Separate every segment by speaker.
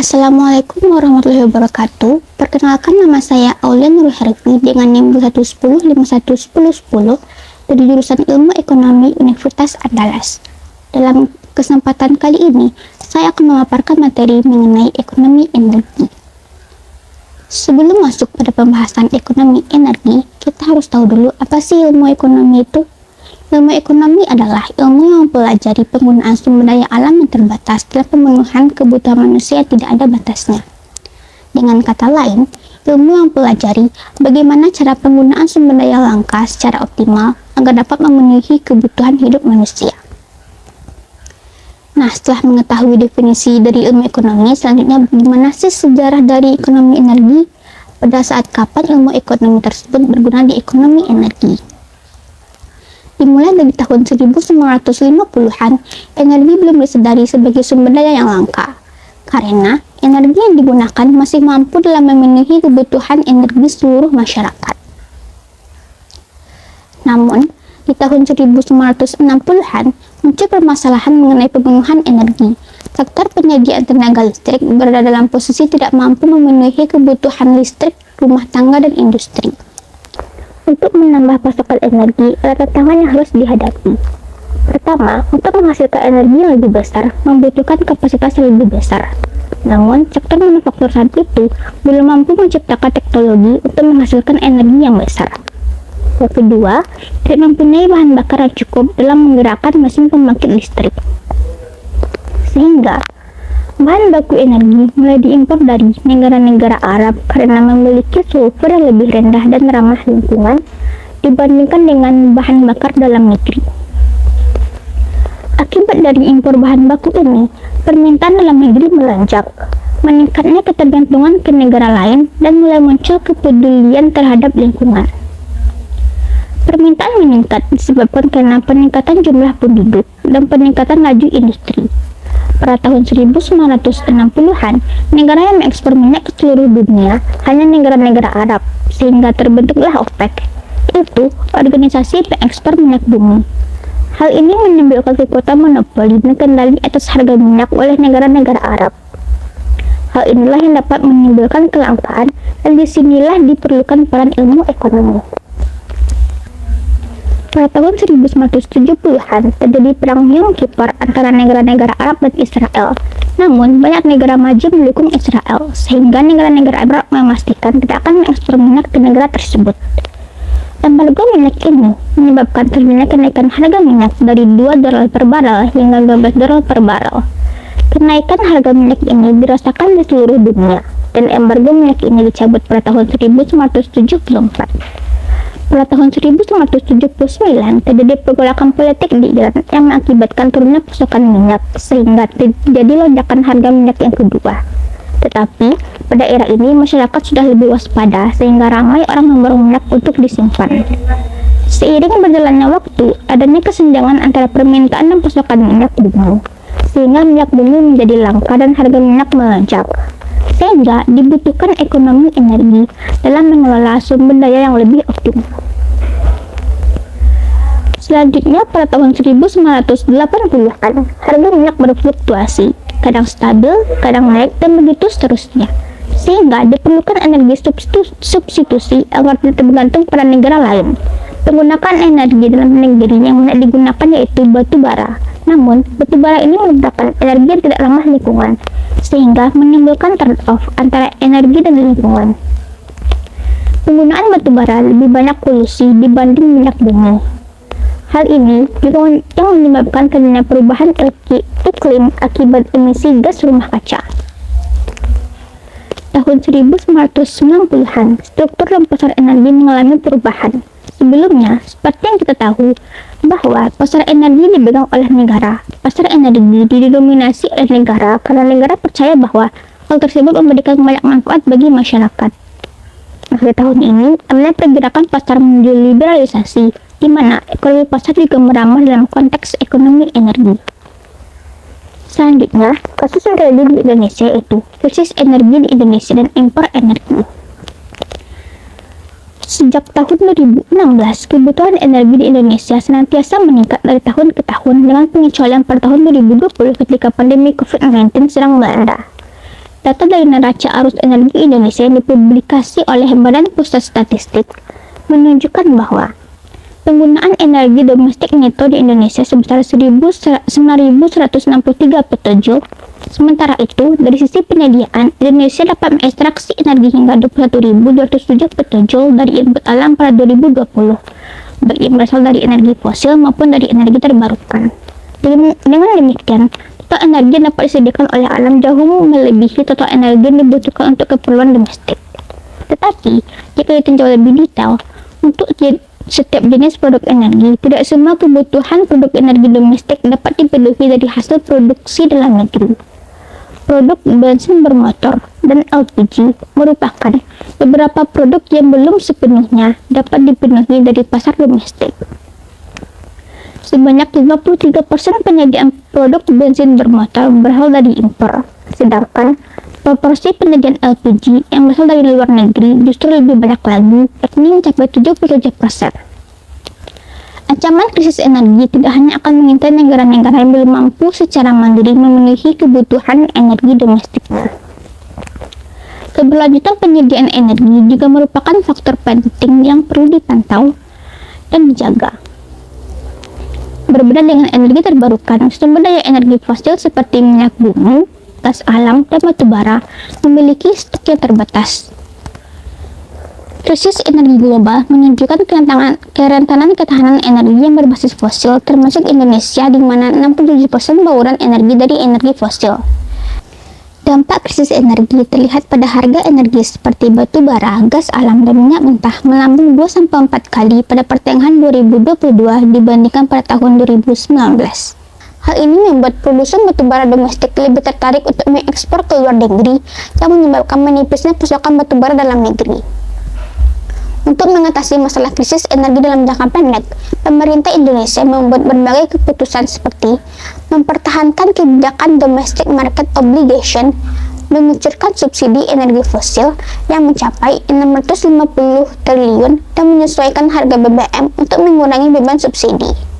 Speaker 1: Assalamualaikum warahmatullahi wabarakatuh. Perkenalkan, nama saya Aulia Nurul Harfi dengan NIM 110511010 dari jurusan Ilmu Ekonomi Universitas Andalas. Dalam kesempatan kali ini, saya akan memaparkan materi mengenai ekonomi energi. Sebelum masuk pada pembahasan ekonomi energi, kita harus tahu dulu apa sih ilmu ekonomi itu. Ilmu ekonomi adalah ilmu yang mempelajari penggunaan sumber daya alam yang terbatas dalam pemenuhan kebutuhan manusia yang tidak ada batasnya. Dengan kata lain, ilmu yang mempelajari bagaimana cara penggunaan sumber daya langka secara optimal agar dapat memenuhi kebutuhan hidup manusia. Nah, setelah mengetahui definisi dari ilmu ekonomi, selanjutnya bagaimana sih sejarah dari ekonomi energi? Pada saat kapan ilmu ekonomi tersebut berguna di ekonomi energi? Dimulai dari tahun 1950-an, energi belum disadari sebagai sumber daya yang langka, karena energi yang digunakan masih mampu dalam memenuhi kebutuhan energi seluruh masyarakat. Namun, di tahun 1960-an, muncul permasalahan mengenai pemenuhan energi. Sektor penyediaan tenaga listrik berada dalam posisi tidak mampu memenuhi kebutuhan listrik rumah tangga dan industri. Untuk menambah pasokan energi, ada tantangan yang harus dihadapi. Pertama, untuk menghasilkan energi yang lebih besar, membutuhkan kapasitas yang lebih besar. Namun, sektor manufaktur saat itu belum mampu menciptakan teknologi untuk menghasilkan energi yang besar. Yang kedua, tidak mempunyai bahan bakar yang cukup dalam menggerakkan mesin pembangkit listrik. Sehingga, bahan baku energi mulai diimpor dari negara-negara Arab karena memiliki sulfur yang lebih rendah dan ramah lingkungan dibandingkan dengan bahan bakar dalam negeri. Akibat dari impor bahan baku ini, permintaan dalam negeri melonjak, meningkatnya ketergantungan ke negara lain, dan mulai muncul kepedulian terhadap lingkungan. Permintaan meningkat disebabkan karena peningkatan jumlah penduduk dan peningkatan laju industri. Pada tahun 1960-an, negara yang mengekspor minyak ke seluruh dunia hanya negara-negara Arab, sehingga terbentuklah OPEC, yaitu organisasi pengekspor minyak bumi. Hal ini menimbulkan kekuatan monopoli dan kendali atas harga minyak oleh negara-negara Arab. Hal inilah yang dapat menimbulkan kelangkaan, dan disinilah diperlukan peran ilmu ekonomi. Pada tahun 1970-an, terjadi perang Yom Kippur antara negara-negara Arab dan Israel. Namun, banyak negara maju mendukung Israel, sehingga negara-negara Arab memastikan tidak akan mengekspor minyak ke negara tersebut. Embargo minyak ini menyebabkan terjadinya kenaikan harga minyak dari $2 per barel hingga $12 per barel. Kenaikan harga minyak ini dirasakan di seluruh dunia, dan embargo minyak ini dicabut pada tahun 1974. Pada tahun 1979, terjadi pergolakan politik di Iran yang mengakibatkan turunnya pasokan minyak, sehingga terjadi lonjakan harga minyak yang kedua. Tetapi, pada era ini masyarakat sudah lebih waspada, sehingga ramai orang memburu minyak untuk disimpan. Seiring berjalannya waktu, adanya kesenjangan antara permintaan dan pasokan minyak bumi, sehingga minyak bumi menjadi langka dan harga minyak melonjak. Sehingga dibutuhkan ekonomi energi dalam mengelola sumber daya yang lebih optimal. Selanjutnya, pada tahun 1980-an, harga minyak berfluktuasi, kadang stabil, kadang naik, dan begitu seterusnya. Sehingga diperlukan energi substitusi agar tidak bergantung pada negara lain. Penggunaan energi dalam negeri yang banyak digunakan yaitu batu bara. Namun, batu bara ini merupakan energi yang tidak ramah lingkungan, sehingga menimbulkan trade-off antara energi dan lingkungan. Penggunaan batu bara lebih banyak polusi dibanding minyak bumi. Hal ini juga yang menyebabkan terjadinya perubahan iklim akibat emisi gas rumah kaca. Tahun 1990-an, struktur dan pasar energi mengalami perubahan. Sebelumnya, seperti yang kita tahu, bahwa pasar energi dipegang oleh negara. Pasar energi didominasi oleh negara karena negara percaya bahwa hal tersebut memberikan banyak manfaat bagi masyarakat. Pada tahun ini, ada pergerakan pasar menuju liberalisasi, di mana ekonomi pasar juga meramah dalam konteks ekonomi energi. Selanjutnya, kasus yang terjadi di Indonesia yaitu krisis energi di Indonesia dan impor energi. Sejak tahun 2016, kebutuhan energi di Indonesia senantiasa meningkat dari tahun ke tahun dengan pengecualian pada tahun 2020 ketika pandemi COVID-19 sedang melanda. Data dari neraca arus energi Indonesia yang dipublikasi oleh Badan Pusat Statistik menunjukkan bahwa penggunaan energi domestik neto di Indonesia sebesar 9.163 petajoule. Sementara itu, dari sisi penyediaan, Indonesia dapat mengekstraksi energi hingga 21.207 petajoule dari input alam pada 2020, baik yang berasal dari energi fosil maupun dari energi terbarukan. Dengan demikian, total energi yang dapat disediakan oleh alam jauh melebihi total energi yang dibutuhkan untuk keperluan domestik. Tetapi, jika ditinjau lebih detail, untuk setiap jenis produk energi, tidak semua kebutuhan produk energi domestik dapat dipenuhi dari hasil produksi dalam negeri. Produk bensin bermotor dan LPG merupakan beberapa produk yang belum sepenuhnya dapat dipenuhi dari pasar domestik. Sebanyak 53% penyediaan produk bensin bermotor berasal dari impor, sedangkan proporsi penyediaan LPG yang berasal dari luar negeri justru lebih banyak lagi, yakni mencapai 77%. Ancaman krisis energi tidak hanya akan mengintai negara-negara yang belum mampu secara mandiri memenuhi kebutuhan energi domestiknya. Keberlanjutan penyediaan energi juga merupakan faktor penting yang perlu dipantau dan dijaga. Berbeda dengan energi terbarukan, sumber daya energi fosil seperti minyak bumi, gas alam, dan batu bara memiliki stok yang terbatas. Krisis energi global menunjukkan kerentanan ketahanan energi yang berbasis fosil, termasuk Indonesia, di mana 67% bauran energi dari energi fosil. Dampak krisis energi terlihat pada harga energi seperti batu bara, gas alam, dan minyak mentah melambung 2-4 kali pada pertengahan 2022 dibandingkan pada tahun 2019. Hal ini membuat produsen batu bara domestik lebih tertarik untuk mengekspor ke luar negeri, yang menyebabkan menipisnya pasokan batu bara dalam negeri. Untuk mengatasi masalah krisis energi dalam jangka pendek, pemerintah Indonesia membuat berbagai keputusan seperti mempertahankan kebijakan domestic market obligation, mengucurkan subsidi energi fosil yang mencapai 650 triliun, dan menyesuaikan harga BBM untuk mengurangi beban subsidi.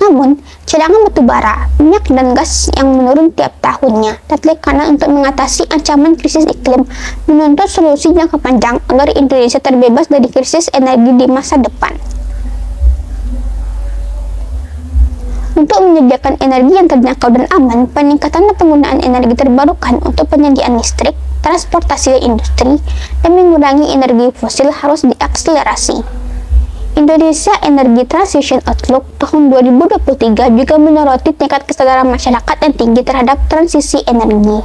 Speaker 1: Namun, cadangan batu bara, minyak, dan gas yang menurun tiap tahunnya, terlihat karena untuk mengatasi ancaman krisis iklim, menuntut solusi jangka panjang agar Indonesia terbebas dari krisis energi di masa depan. Untuk menyediakan energi yang terjangkau dan aman, peningkatan penggunaan energi terbarukan untuk penyediaan listrik, transportasi industri, dan mengurangi energi fosil harus diakselerasi. Indonesia Energy Transition Outlook tahun 2023 juga menyoroti tingkat kesadaran masyarakat yang tinggi terhadap transisi energi.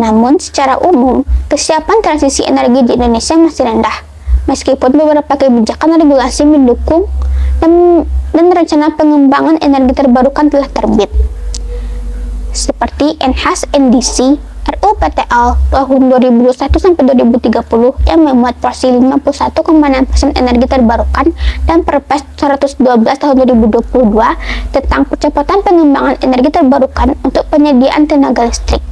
Speaker 1: Namun, secara umum, kesiapan transisi energi di Indonesia masih rendah, meskipun beberapa kebijakan regulasi mendukung dan rencana pengembangan energi terbarukan telah terbit, seperti Enhanced NDC RUPTL tahun 2021-2030 yang memuat porsi 51,6% energi terbarukan, dan Perpres 112 tahun 2022 tentang percepatan pengembangan energi terbarukan untuk penyediaan tenaga listrik.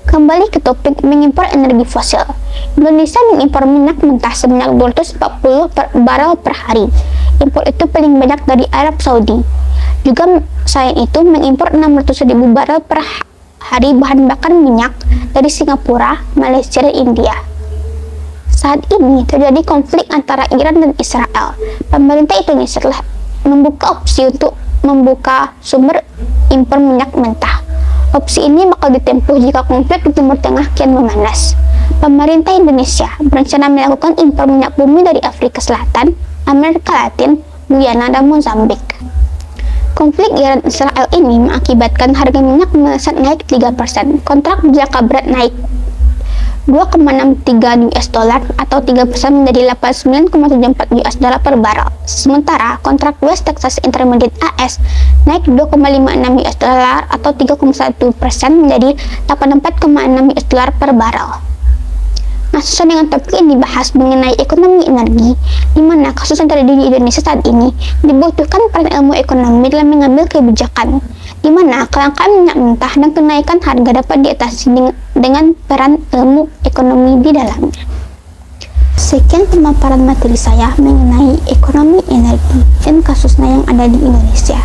Speaker 1: Kembali ke topik mengimpor energi fosil, Indonesia mengimpor minyak mentah sebanyak 240 barel per hari. Impor itu paling banyak dari Arab Saudi. Juga selain itu mengimpor 600.000 barel per hari bahan bakar minyak dari Singapura, Malaysia, dan India. Saat ini terjadi konflik antara Iran dan Israel. Pemerintah Indonesia telah membuka opsi untuk membuka sumber impor minyak mentah. Opsi ini bakal ditempuh jika konflik di Timur Tengah kian memanas. Pemerintah Indonesia berencana melakukan impor minyak bumi dari Afrika Selatan, Amerika Latin, Guyana, dan Mozambik. Konflik Iran-Israel ini mengakibatkan harga minyak melesat naik 3%, kontrak berjangka berat naik 2,63 US dollar atau 3% menjadi 89,74 US dollar per barrel. Sementara kontrak West Texas Intermediate AS naik 2,56 US dollar atau 3,1% menjadi 84,6 US dollar per barrel. Nah, sesuai dengan topik ini bahas mengenai ekonomi energi, di mana kasus yang terjadi di Indonesia saat ini dibutuhkan peran ilmu ekonomi dalam mengambil kebijakan, di mana kelangkaan minyak mentah dan kenaikan harga dapat diatasi dengan peran ilmu ekonomi di dalamnya. Sekian pemaparan materi saya mengenai ekonomi energi dan kasusnya yang ada di Indonesia.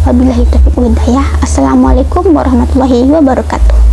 Speaker 1: Wabillahi taufiq wal hidayah. Assalamualaikum warahmatullahi wabarakatuh.